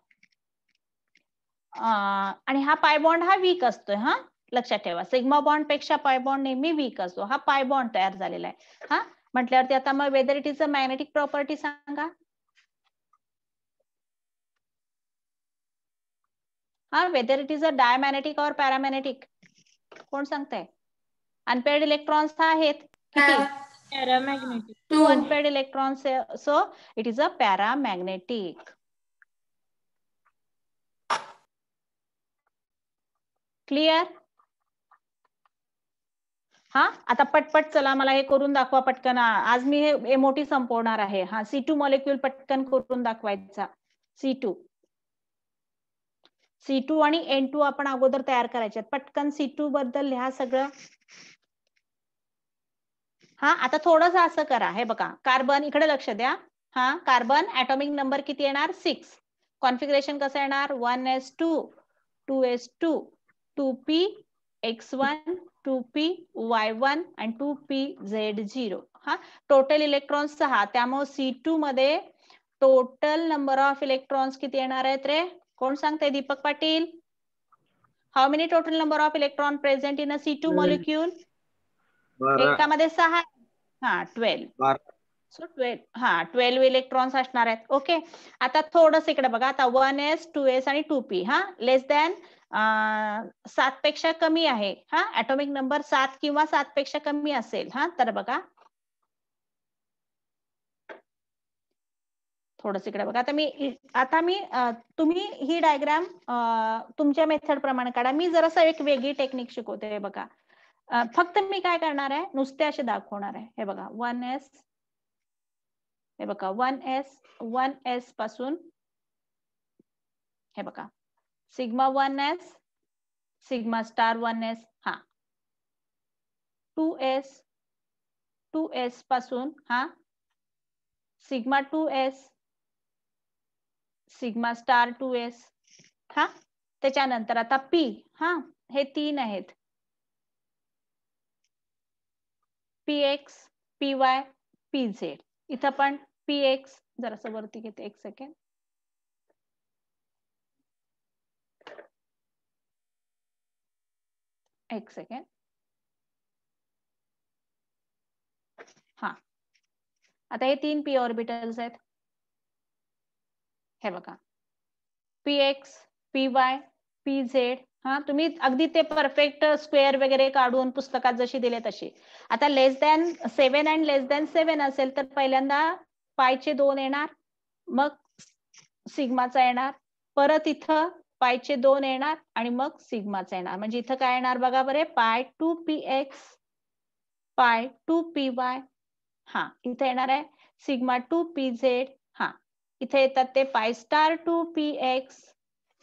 आणि हा पाय बॉन्ड हा वीक असतोय. हा लक्षात ठेवा सिग्मा बॉन्ड पेक्षा पाय बॉन्ड नेहमी वीक असतो. हा पाय बॉन्ड तयार झालेला आहे. हा म्हटल्यावरती आता मग weather it is a magnetic property सांगा. हा weather it is a diamagnetic और पॅरामॅग्नेटिक कोण सांगताय. अनपेअर्ड इलेक्ट्रॉन्स आहेत किती paramagnetic 2 unpaired electrons. So it is a paramagnetic. Clear. हा आता पटपट चला मला हे करून दाखवा पटकन. आज मी हे मोठी संपवणार आहे. हा C2 मॉलिक्यूल पटकन करून दाखवायचा. C2 आणि N2 आपण अगोदर तयार करायचे. पटकन C2 बद्दल लिहा सगळं. हा आता थोडंसं असं करा. हे बघा कार्बन इकडे लक्ष द्या. हा कार्बन ऍटॉमिक नंबर किती येणार 6. कॉन्फिगरेशन कसं येणार 1s2 2s2 2px1 2py1 आणि 2pz0. हा टोटल इलेक्ट्रॉन्स 6. त्यामुळे C2 मध्ये टोटल नंबर ऑफ इलेक्ट्रॉन्स किती येणार आहेत रे कोण सांगते. Deepak Patil. How many total number of electron present in a C2 molecule. एकामध्ये 6. हा 12. सो 12 हा 12 इलेक्ट्रॉन्स असणार आहेत. ओके आता थोडस इकडे बघा. आता 1s 2s आणि 2p हा लेस दॅन 7 पेक्षा कमी आहे. हा ऍटॉमिक नंबर 7 किंवा 7 पेक्षा कमी असेल. हा तर बघा थोडस इकडे बघा. आता मी तुम्ही ही डायग्राम तुमच्या मेथड प्रमाणे काढा. मी जरासं एक वेगळी टेक्निक शिकवते. बघा फक्त मी काय करणार आहे नुसते असे दाखवणार आहे. हे बघा 1s हे बघा 1s पासून हे बघा sigma 1s sigma star 1s हा 2s पासून हा sigma 2s, sigma star 2s. हा, त्याच्यानंतर आता P. हा, हे 3 आहेत. px, py, pz. इथं पण px, जरासं वरती घेते, एक सेकंड. एक सेकंड. हा, आता हे 3 p ऑर्बिटल्स आहेत. हे बघा, px, py, pz. हा, तुम्ही अगदी ते परफेक्ट स्क्वेअर वगैरे काढून पुस्तकात जशी दिले तशी. आता लेस दॅन 7 अँड लेस दॅन 7 असेल तर पहिल्यांदा पायचे 2 येणार, मग सिग्माचा येणार, परत इथं पायचे 2 येणार आणि मग सिग्माचा येणार. म्हणजे इथं काय येणार बघा बरे, पाय 2px, पाय 2py. हा, इथे येणार आहे सिग्मा 2pz. हा, इथे येतात ते पाय स्टार 2px,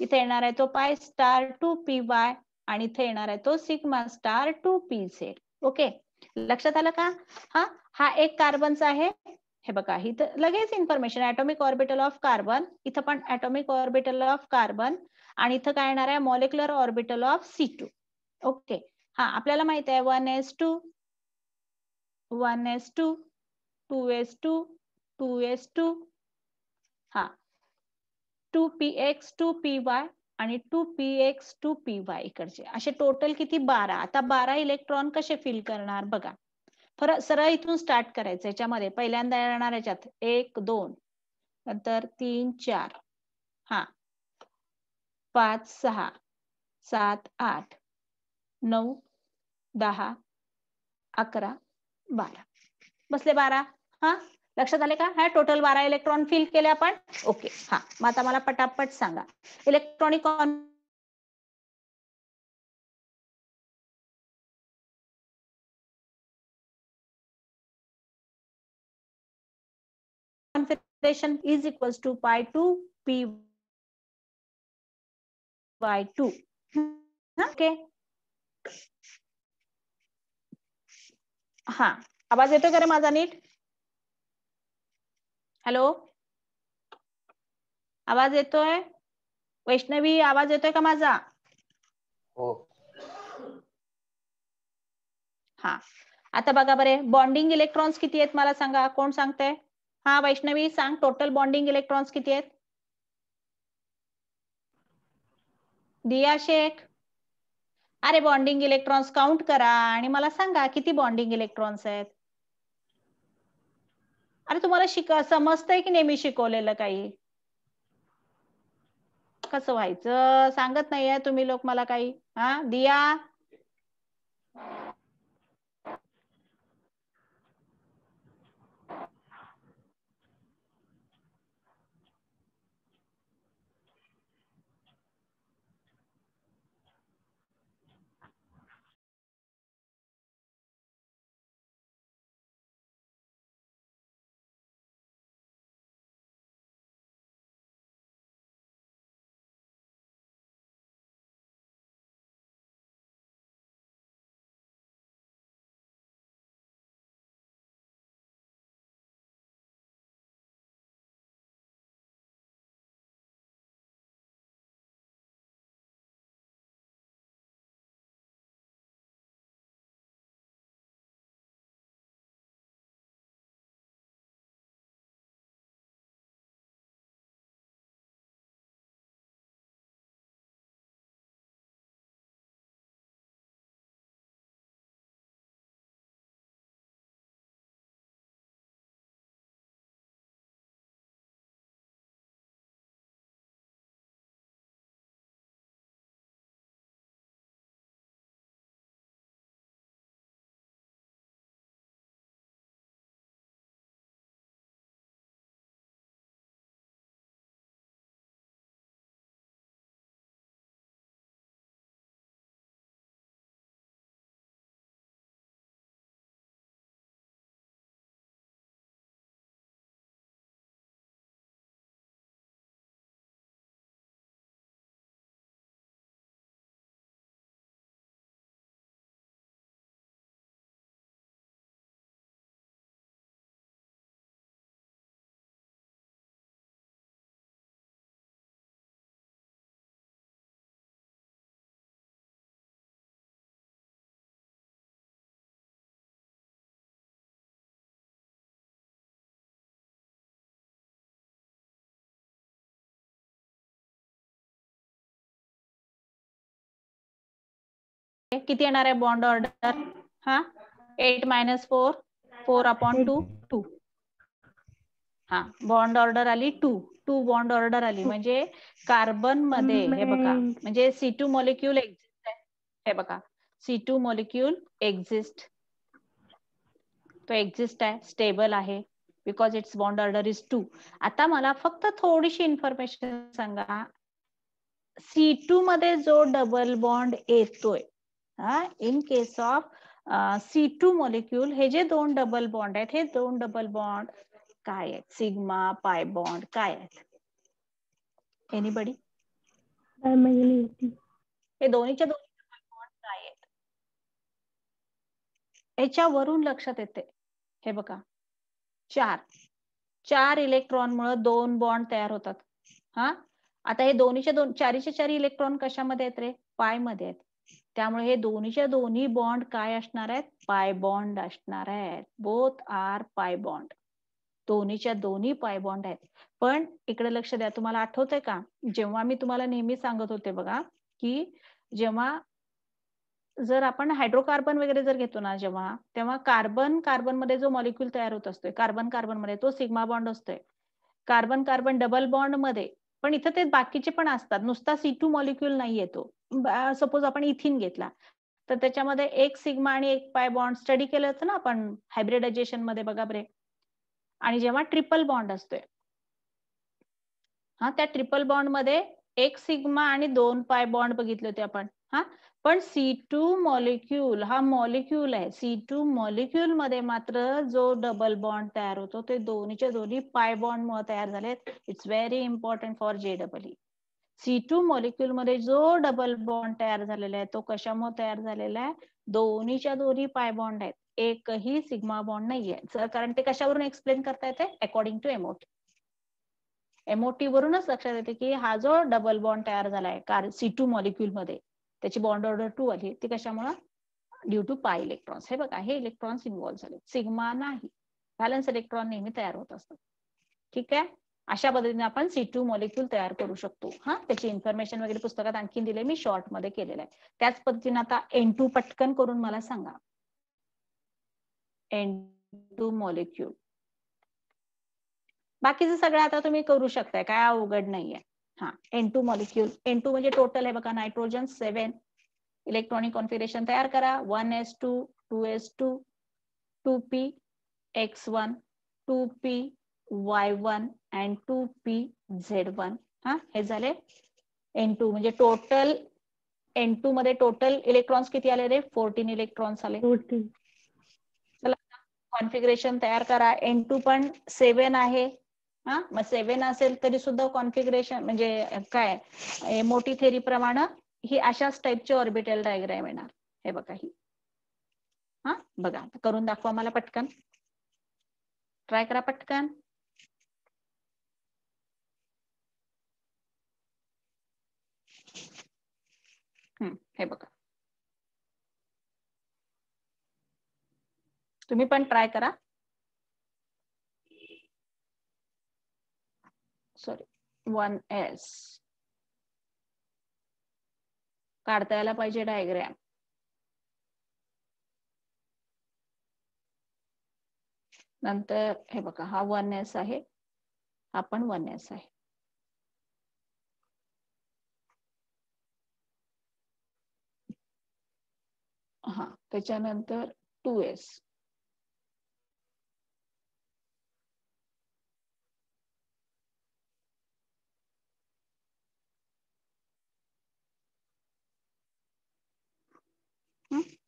इथे येणार आहे तो पाय स्टार 2py आणि इथे येणार आहे तो सिग्मा स्टार 2pz. ओके, लक्षात आलं का? हा एक कार्बनचा आहे. हे बघा, इथं लगेच information, atomic orbital of carbon. इथं पण ऍटॉमिक ऑर्बिटल ऑफ कार्बन आणि इथं काय येणार आहे, molecular orbital of C2. Okay, हा, आपल्याला माहित आहे 1s2, 1s2, 2s2, 2s2. हा, 2px, 2py आणि 2px, 2py इकडचे असे टोटल किती, 12. आता 12 इलेक्ट्रॉन कसे फिल करणार बघा. सरळ इथून स्टार्ट करायचं. याच्यामध्ये पहिल्यांदा येणार याच्यात 1 2, नंतर 3 4, हा, 5 6, 7 8, 9 10, 11 12. बसले 12. हा, लक्षात आले का? हा, टोटल 12 इलेक्ट्रॉन फिल केले आपण. ओके, हा, मग आता मला पटापट सांगा, electronic configuration is equals to pi 2 p by 2. Okay, हा, आवाज येतोय का रे माझा नीट? हॅलो, आवाज येतोय? वैष्णवी, आवाज येतोय का माझा? हो. हा, आता बघा बरे, बॉन्डिंग इलेक्ट्रॉन्स किती आहेत मला सांगा, कोण सांगतंय? हा, वैष्णवी सांग, टोटल बॉन्डिंग इलेक्ट्रॉन्स किती आहेत? दिया शेख, अरे बॉन्डिंग इलेक्ट्रॉन्स काउंट करा आणि मला सांगा किती बॉन्डिंग इलेक्ट्रॉन्स आहेत. अरे तुम्हाला समजतंय की नेहमी शिकवलेलं काही? कसं व्हायचं, सांगत नाहीये तुम्ही लोक मला काही. हा, दिया, किती येणार आहे बॉन्ड ऑर्डर? हा 8 - 4 4/2 2. हा बॉन्ड ऑर्डर आली 2 बॉन्ड ऑर्डर आली म्हणजे कार्बन मध्ये हे बघा म्हणजे C2 मॉलिक्यूल एक्झिस्ट आहे. हे बघा C2 मॉलिक्यूल एक्झिस्ट, तो एक्झिस्ट आहे, स्टेबल आहे because it's bond order is 2. आता मला फक्त थोडीशी इन्फॉर्मेशन सांगा, C2 मध्ये जो डबल बॉन्ड येतोय in case of C2 molecule, हे जे 2 डबल बॉन्ड आहेत, हे 2 डबल बॉन्ड काय आहेत? सिग्मा पाय बॉन्ड काय आहेत? एनीबडी? हे दोन्हीच्या दोन्ही डबल बॉन्ड काय आहेत? याच्यावरून लक्षात येते. हे बघा 4 इलेक्ट्रॉन मुळे 2 बॉन्ड तयार होतात. हा आता हे दोन्हीच्या 4 इलेक्ट्रॉन कशामध्ये आहेत रे? पाय मध्ये आहेत. त्यामुळे हे दोन्हीच्या दोन्ही बॉन्ड काय असणार आहेत? पाय बॉन्ड असणार आहेत. Both R pi bond. दोन्हीच्या दोन्ही पाय बॉन्ड आहेत. पण इकडे लक्ष द्या, तुम्हाला आठवतंय का जेव्हा मी तुम्हाला नेहमी सांगत होते बघा की जेव्हा जर आपण हायड्रोकार्बन वगैरे जर घेतो ना जेव्हा, तेव्हा कार्बन मध्ये जो मॉलिक्यूल तयार होत असतोय कार्बन मध्ये, तो सिग्मा बॉन्ड असतोय. कार्बन डबल बॉन्ड मध्ये पण इथं ते बाकीचे पण असतात, नुसता C2 मॉलिक्यूल नाही येतो. सपोज आपण इथिन घेतला तर त्याच्यामध्ये एक सिग्मा आणि एक पाय बॉन्ड स्टडी केलं होतं ना आपण हायब्रिडायझेशन मध्ये बघा बरे. आणि जेव्हा ट्रिपल बॉन्ड असतोय त्या ट्रिपल बॉन्ड मध्ये एक सिग्मा आणि 2 पाय बॉन्ड बघितले होते आपण. पण C2 मॉलिक्यूल हा मॉलिक्यूल आहे. C2 मॉलिक्यूल मध्ये मात्र जो डबल बॉन्ड तयार होतो ते दोन्हीच्या दोन्ही पाय बॉन्ड मुळे तयार झालेत. It's very important for JEE. C2 molecule मध्ये जो डबल बॉन्ड तयार झालेला आहे तो कशामुळे तयार झालेला आहे? दोन्हीच्या दोन्ही पाय बॉन्ड आहेत, एकही सिग्मा बॉन्ड नाहीये. कारण ते कशावरून एक्सप्लेन करता येते? According to MOT. एमओटी वरूनच लक्षात येते की हा जो डबल बॉन्ड तयार झालाय C2 मॉलिक्यूल मध्ये, त्याची बॉन्ड ऑर्डर 2 आली, ती कशामुळे? ड्यू टू पाय इलेक्ट्रॉन्स. हे बघा हे इलेक्ट्रॉन्स इन्व्हॉल्व्ह झाले, सिग्मा नाही. बॅलन्स इलेक्ट्रॉन नेहमी तयार होत असतात. ठीक आहे, अशा पद्धतीने आपण C2 मॉलिक्यूल तयार करू शकतो. त्याची इन्फॉर्मेशन वगैरे पुस्तकात आणखी दिले, मी शॉर्ट मध्ये केलेलं आहे. त्याच पद्धतीने आता N2 पटकन करून मला सांगा. N2 मॉलिक्यूल बाकीचं सगळं आता तुम्ही करू शकताय, काय अवघड नाहीये. N2 मॉलिक्यूल, N2 म्हणजे टोटल आहे बघा, नायट्रोजन 7 इलेक्ट्रॉनिक कॉन्फिगरेशन तयार करा. 1s2 2s2 2p x1 2p y1 and 2p z1. हे झाले N2 म्हणजे टोटल. N2 मध्ये टोटल इलेक्ट्रॉन्स किती आले रे? 14 इलेक्ट्रॉन्स आले. चला कॉन्फिगरेशन तयार करा. N2 पण 7 आहे. मग 7 असेल तरी सुद्धा कॉन्फिगरेशन म्हणजे काय मोठी थेरी प्रमाणे ही अशाच टाइपची ऑर्बिटल डायग्राम येणार. हे बघा ही. बघा करून दाखवा मला पटकन, ट्राय करा पटकन. हे बघा तुम्ही पण ट्राय करा. सॉरी 1s काढता यायला पाहिजे डायग्राम. नंतर हे बघा हा 1s आहे, हा पण 1s आहे. त्याच्यानंतर 2s.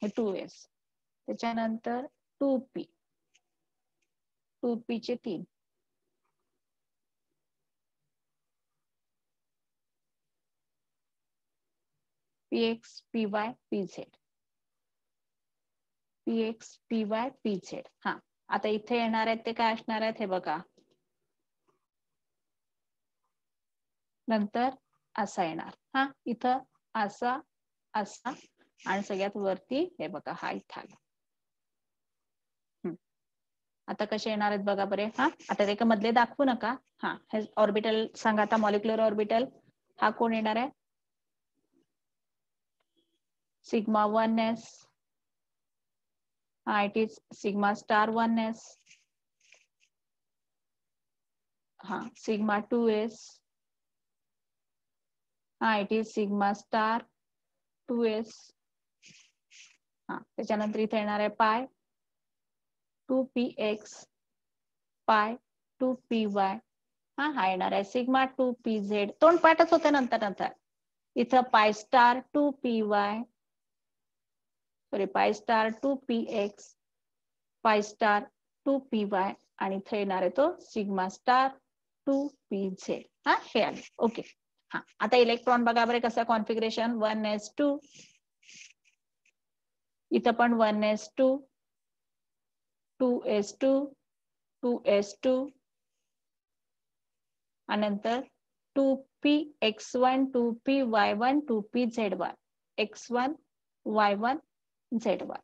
हे 2s. त्याच्यानंतर 2p, 2p चे 3. px py pz, px py pz. आता इथे येणार आहेत ते काय असणार आहेत? हे बघा नंतर असा येणार. इथं असा असा आणि सगळ्यात वरती हे बघा हा इथं आला. आता कसे येणार आहेत बघा बरे. आता ते मधले दाखवू नका. हे ऑर्बिटल सांगा आता. मॉलिक्युलर ऑर्बिटल हा कोण येणार आहे? sigma 1s. It is sigma star 1s. Sigma 2s. It is sigma star 2s. त्याच्यानंतर इथे येणार आहे पाय 2px पाय 2py. हा येणार आहे सिग्मा 2pz. तोंडपाठच होते नंतर इथं पाय स्टार 2py सॉरी पाय स्टार 2px पाय स्टार 2py आणि इथे येणार आहे तो सिग्मा स्टार 2pz. हे आले. ओके. आता इलेक्ट्रॉन बघा बरे कसं कॉन्फिगरेशन 1s2 इथं पण 1s2 2s2 2s2 आणि नंतर 2px1 2py1 2pzy x1 y1 z1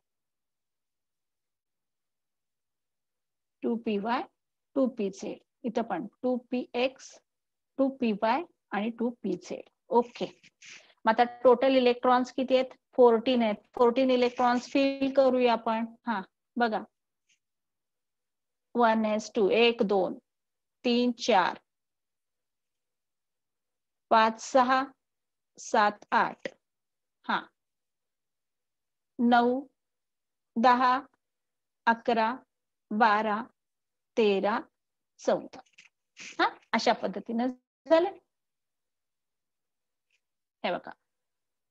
2py 2pz इथं पण 2px 2py आणि 2pz. ओके. मग आता टोटल इलेक्ट्रॉन्स किती आहेत 14 आहेत. 14 इलेक्ट्रॉन्स फिल करूया आपण. बघा 1s2 1 2 3 4 5 6 7 8 9 10 11 12 13 14 अशा पद्धतीने झालं. हे बघा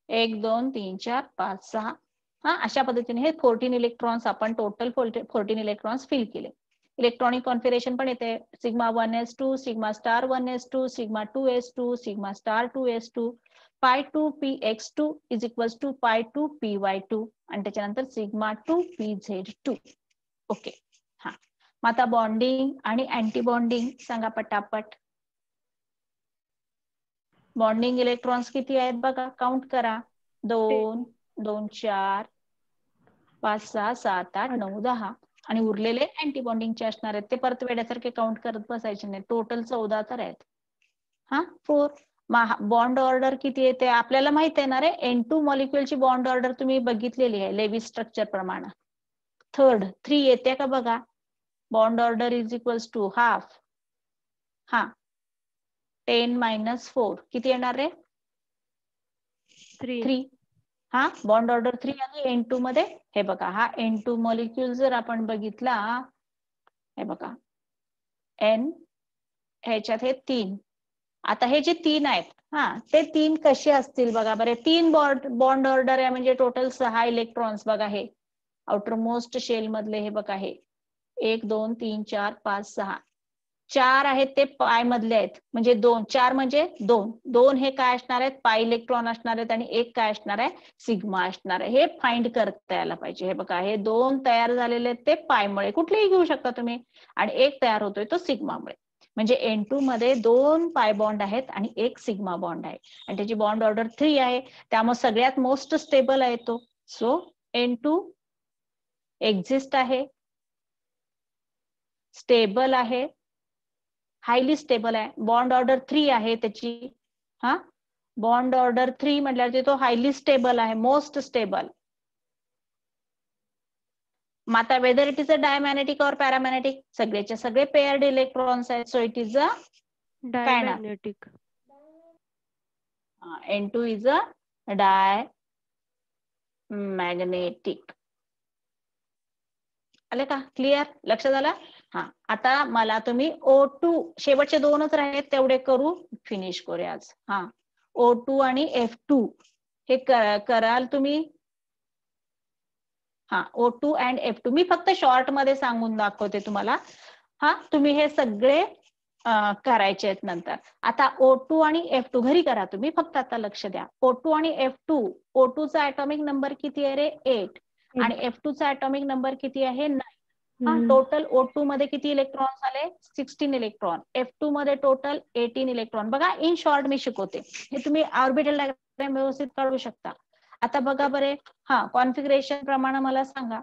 1 2 3 4 5 6 अशा पद्धतीने हे 14 इलेक्ट्रॉन्स आपण टोटल 14 इलेक्ट्रॉन्स फिल केले. इलेक्ट्रॉनिक कॉन्फिगरेशन पण येते sigma 1s2 sigma star 1s2 sigma 2s2 sigma star 2s2 पाय 2px2 इज इक्वल्स टू पाय 2py2 आणि त्याच्यानंतर सिग्मा 2pz2. ओके. मग आता बॉन्डिंग आणि अँटी बॉन्डिंग सांगा पटापट. बॉन्डिंग इलेक्ट्रॉन्स किती आहेत बघा काउंट करा 2 2 4 5 6 7 8 9 10 आणि उरलेले अँटी बॉन्डिंगचे असणार आहेत ते परत वेड्यासारखे काउंट करत बसायचे नाही. टोटल 14 तर आहेत. 4 बॉन्ड ऑर्डर किती येते आपल्याला माहित आहे ना रे. N2 मॉलिक्युलची बॉन्ड ऑर्डर तुम्ही बघितलेली आहे लेवी स्ट्रक्चर प्रमाणे. 3 येते का बघा. Bond order is equals to half 10 - 4 किती येणार रे 3. बॉन्ड ऑर्डर 3 आहे N2 मध्ये. हे बघा हा N2 मॉलिक्यूल जर आपण बघितला हे बघा N ह्याच्यात हे 3. आता हे जे 3 आहेत ते 3 कसे असतील बघा बरे. 3 बॉन्ड ऑर्डर आहे म्हणजे टोटल 6 इलेक्ट्रॉन्स बघा. हे आउटर मोस्ट शेल मधले हे बघा हे 1 2 3 4 5 6 4 आहेत ते पाय मधले आहेत म्हणजे 2 4 म्हणजे 2 हे काय असणार आहेत पाय इलेक्ट्रॉन असणार आहेत आणि 1 काय असणार आहे सिग्मा असणार आहे. हे फाइंड करता यायला पाहिजे. हे बघा हे 2 तयार झालेले आहेत ते पायमुळे कुठलेही घेऊ शकता तुम्ही आणि 1 तयार होतोय तो सिग्मामुळे. म्हणजे N2 मध्ये 2 पाय बॉन्ड आहेत आणि 1 सिग्मा बॉन्ड आहे आणि त्याची बॉन्ड ऑर्डर 3 आहे त्यामुळे सगळ्यात मोस्ट स्टेबल आहे तो. सो N2 एक्झिस्ट आहे स्टेबल आहे हायली स्टेबल आहे. बॉन्ड ऑर्डर 3 आहे त्याची. बॉन्ड ऑर्डर 3 म्हटल्यावर तो हायली स्टेबल आहे मोस्ट स्टेबल. मग आता whether it is a diamagnetic और पॅरामॅग्नेटिक सगळेच्या सगळे पेअर्ड इलेक्ट्रॉन्स आहेत. So it is a diamagnetic. N2 is a diamagnetic. आले का क्लिअर लक्षात आलं. आता मला तुम्ही O2 शेवटचे 2च राहिले तेवढे करू फिनिश करूया आज. O2 आणि F2 हे कराल तुम्ही. O2 अँड F2 मी फक्त शॉर्ट मध्ये सांगून दाखवते तुम्हाला. तुम्ही हे सगळे करायचे आहेत नंतर. आता O2 आणि F2 घरी करा तुम्ही फक्त आता लक्ष द्या. O2 आणि F2 O2 चा ॲटॉमिक नंबर किती आहे रे 8 आणि F2 चा ॲटॉमिक नंबर किती आहे 9. टोटल O2 मध्ये किती इलेक्ट्रॉन्स आले 16 इलेक्ट्रॉन. F2 मध्ये टोटल 18 इलेक्ट्रॉन. बघा इन शॉर्ट मी शिकवते हे तुम्ही ऑर्बिटल डायग्राम व्यवस्थित काढू शकता. आता बघा बरे कॉन्फिगरेशन प्रमाणे मला सांगा.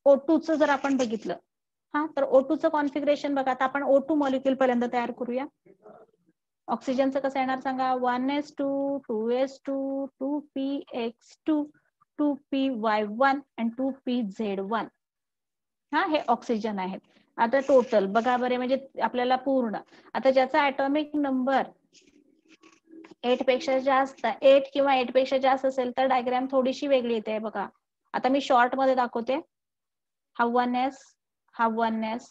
O2 चं जर आपण बघितलं तर O2 चं कॉन्फिगरेशन बघा. आता आपण O2 मॉलिक्यूल पर्यंत तयार करूया. ऑक्सिजनचं कसं येणार सांगा, 1s2 2s2 2px2 2py1 आणि 2pz1. हा, हे ऑक्सिजन आहेत. आता टोटल बघा बरे, म्हणजे आपल्याला पूर्ण, आता ज्याचा ऍटॉमिक नंबर 8 पेक्षा जास्त, 8 किंवा 8 पेक्षा जास्त असेल तर डायग्राम थोडीशी वेगळी येते बघा. आता मी शॉर्ट मध्ये दाखवते. हा 1s, हा 1s,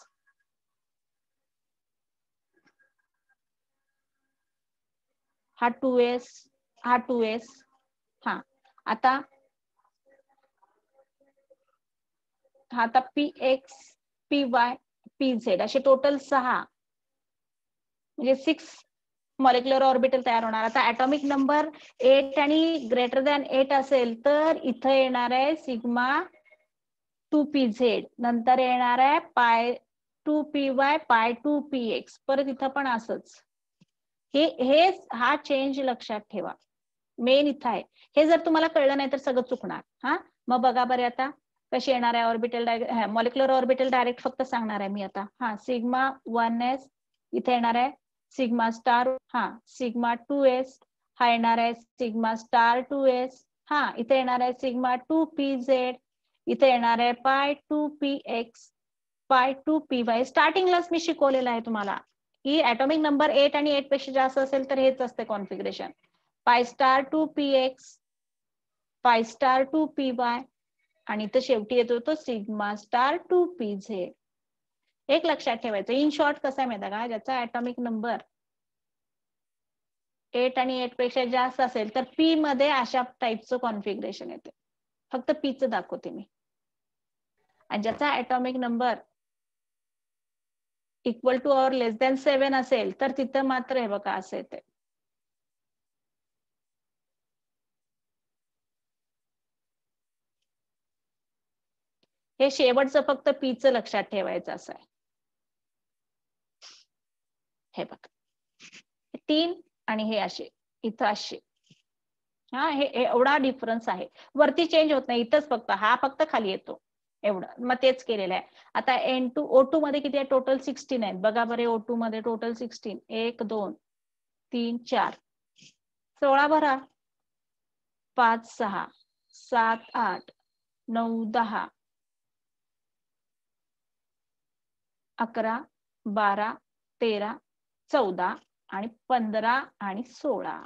हा 2s, हा 2s. हा, आता px py pz असे टोटल 6, म्हणजे 6 मॉलिक्युलर ऑर्बिटल तयार होणार. आता ऍटॉमिक नंबर 8 आणि ग्रेटर दॅन 8 असेल तर इथं येणार आहे सिग्मा 2pz, नंतर येणार आहे पाय 2py पाय 2px, परत इथं पण असंच. हे हा चेंज लक्षात ठेवा, मेन इथं आहे. हे जर तुम्हाला कळलं नाही तर सगळं चुकणार. हा, मग बघा बरे आता कशी येणार आहे ऑर्बिटल मॉलिक्युलर ऑर्बिटल डायरेक्ट फक्त सांगणार आहे मी आता. हा, सिग्मा 1s इथे येणार आहे सिग्मा स्टार, हा सिग्मा 2s, हा येणार आहे सिग्मा स्टार 2s, हा इथे येणार आहे सिग्मा 2pz, इथे येणार आहे पाय 2px पाय 2py. स्टार्टिंगलाच मी शिकवलेलं आहे तुम्हाला की ऍटॉमिक नंबर 8 आणि 8 पेक्षा जास्त असेल तर हेच असते कॉन्फिगरेशन, पाय स्टार 2px पाय स्टार 2py आणि इथं शेवटी येतो तो सिग्मा स्टार 2pz. एक लक्षात ठेवायचं, इन शॉर्ट कसं आहे माहिती का, ज्याचा ऍटॉमिक नंबर 8 आणि 8 पेक्षा जास्त असेल तर पी मध्ये अशा टाईपचं कॉन्फिगरेशन येते. फक्त पीचं दाखवते मी. आणि ज्याचा atomic number equal to or less than 7 असेल तर तिथं मात्र हे बघा असं येते. हे शेवटचं फक्त पीचं लक्षात ठेवायचं असं आहे. हे बघ 3 आणि हे असे इथं असे. हा, हे एवढा डिफरन्स आहे, वरती चेंज होत नाही, इथंच फक्त हा फक्त खाली येतो एवढं. मग तेच केलेलं आहे. आता N2 O2 मध्ये किती आहे टोटल 16 आहेत बघा बरे. O2 मध्ये टोटल 16, 1 2 3 4 16 भरा, 5 6 7 8 9 10 11 12 13 14 आणि 15 आणि 16.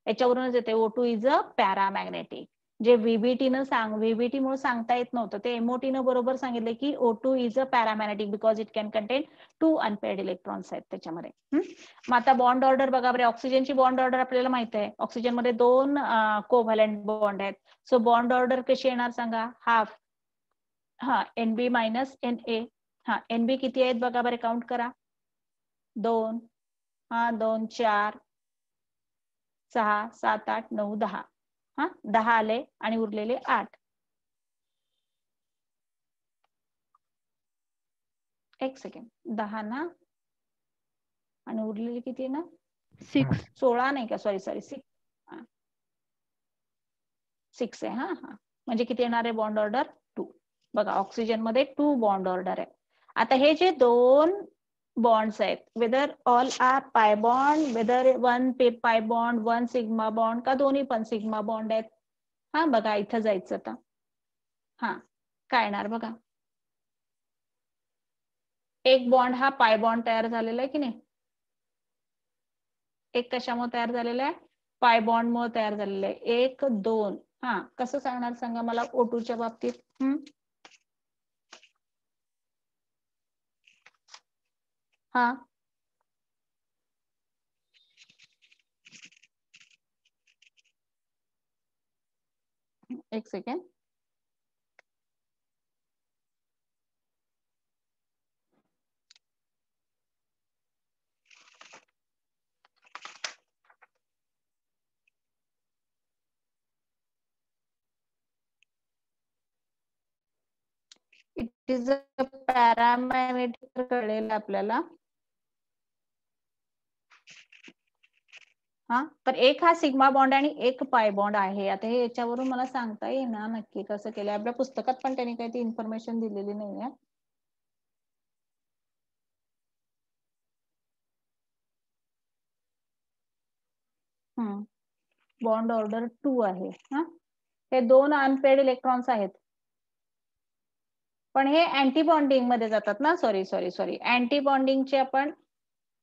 याच्यावरूनच येते O2 इज अ पॅरामॅग्नेटिक. जे व्हीबीटी मुळे सांगता येत नव्हतं ते MOT न बरोबर सांगितलं की O2 is a paramagnetic because it can content 2 unpaired electrons आहेत त्याच्यामध्ये. मग आता बॉन्ड ऑर्डर बघा बरे. ऑक्सिजनची बॉन्ड ऑर्डर आपल्याला माहित आहे, ऑक्सिजन मध्ये 2 कोव्हॅलंट बॉन्ड आहेत. सो बॉन्ड ऑर्डर कशी येणार सांगा, हाफ, हा NB मायनस NA. हा, NB किती आहेत बघा बरे, काउंट करा, 2, हा 2 4 6 7 8 9 10. हा, 10 आले आणि उरलेले 8. एक सेकंड, 10 ना आणि उरलेले किती ना 6. 16 नाही का, सॉरी 6 आहे. हा हा, म्हणजे किती येणार आहे बॉन्ड ऑर्डर 2. बघा ऑक्सिजन मध्ये 2 बॉन्ड ऑर्डर आहे. आता हे जे 2 बॉन्ड्स आहेत, weather all R pi bond, weather 1 pi bond 1 sigma bond का दोन्ही पण सिग्मा बॉन्ड आहेत. हा बघा इथं जायचं आता. हा, काय येणार बघा, एक बॉन्ड हा पाय बॉन्ड तयार झालेला आहे की नाही, एक कशामुळे तयार झालेला आहे, पाय बॉन्ड मुळे तयार झालेलं आहे. 1 2. हा, कसं सांगणार सांगा मला O2 च्या बाबतीत. हा, एक second, it is a paramagnetic कळेल आपल्याला. हा, तर एक हा सिग्मा बॉन्ड आणि एक पाय बॉन्ड आहे. आता हे याच्यावरून मला सांगता येईना नक्की कसं केलंय, आपल्या पुस्तकात पण त्यांनी काही ती इन्फॉर्मेशन दिलेली नाहीये. बॉन्ड ऑर्डर 2 आहे. हा, हे 2 अनपेड इलेक्ट्रॉन्स आहेत, पण हे अँटी बॉन्डिंग मध्ये जातात ना. सॉरी अँटी बॉन्डिंगचे आपण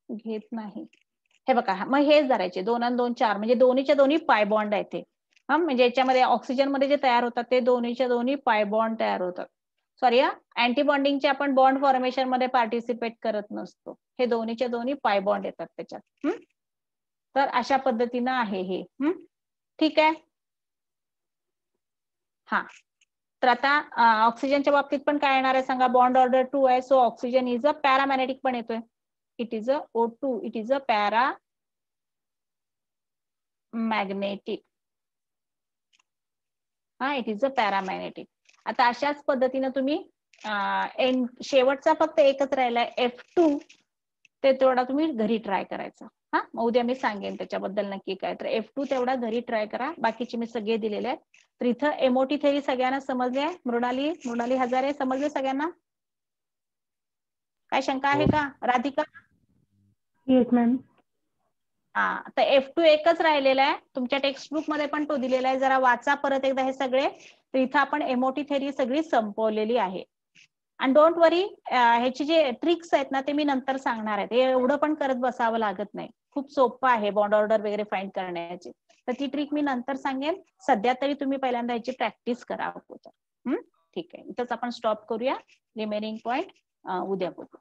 घेत नाही. हे बघा, मग हेच धरायचे 2 आणि 2 4, म्हणजे दोन्हीच्या दोन्ही पाय बॉन्ड आहेत ते. हा, म्हणजे याच्यामध्ये ऑक्सिजन मध्ये जे तयार होतात ते दोन्हीच्या दोन्ही पाय बॉन्ड तयार होतात. सॉरी, अँटी बॉन्डिंगचे आपण बॉन्ड फॉर्मेशन मध्ये पार्टिसिपेट करत नसतो. हे दोन्हीच्या दोन्ही पाय बॉन्ड येतात त्याच्यात. तर अशा पद्धतीनं आहे हे. ठीक आहे. हा, तर आता ऑक्सिजनच्या बाबतीत पण काय येणार आहे सांगा. बॉन्ड ऑर्डर 2 आहे, so oxygen is a paramagnetic पण येतोय. It is a O2, it is a paramagnetic. हा, इट इज अ पॅरामॅग्नेटिक. आता अशाच पद्धतीनं तुम्ही शेवटचा फक्त एकच राहिलाय F2, ते तेवढा तुम्ही घरी ट्राय करायचा. हा, मग उद्या मी सांगेन त्याच्याबद्दल नक्की काय. तर F2 तेवढा घरी ट्राय करा, बाकीचे मी सगळे दिलेले आहेत. तर इथं एमओटी थेरी सगळ्यांना समजले? मृणाली हजारे समजले सगळ्यांना? काय शंका आहे का राधिका? Yes ma'am. हा, तर F2 एकच राहिलेला आहे. तुमच्या टेक्स्टबुक मध्ये पण तो दिलेला आहे, जरा वाचा परत एकदा हे सगळे. तर इथं आपण एमओटी थेरी सगळी संपवलेली आहे. आणि डोंट वरी, ह्याची जे ट्रिक्स आहेत ना ते मी नंतर सांगणार आहेत. हे एवढं पण करत बसावं लागत नाही, खूप सोपं आहे बॉन्ड ऑर्डर वगैरे फाइंड करण्याची. तर ती ट्रिक मी नंतर सांगेन. सध्या तरी तुम्ही पहिल्यांदा ह्याची प्रॅक्टिस करा. ठीक आहे, इथंच आपण स्टॉप करूया. रिमेनिंग पॉइंट उद्या बघू.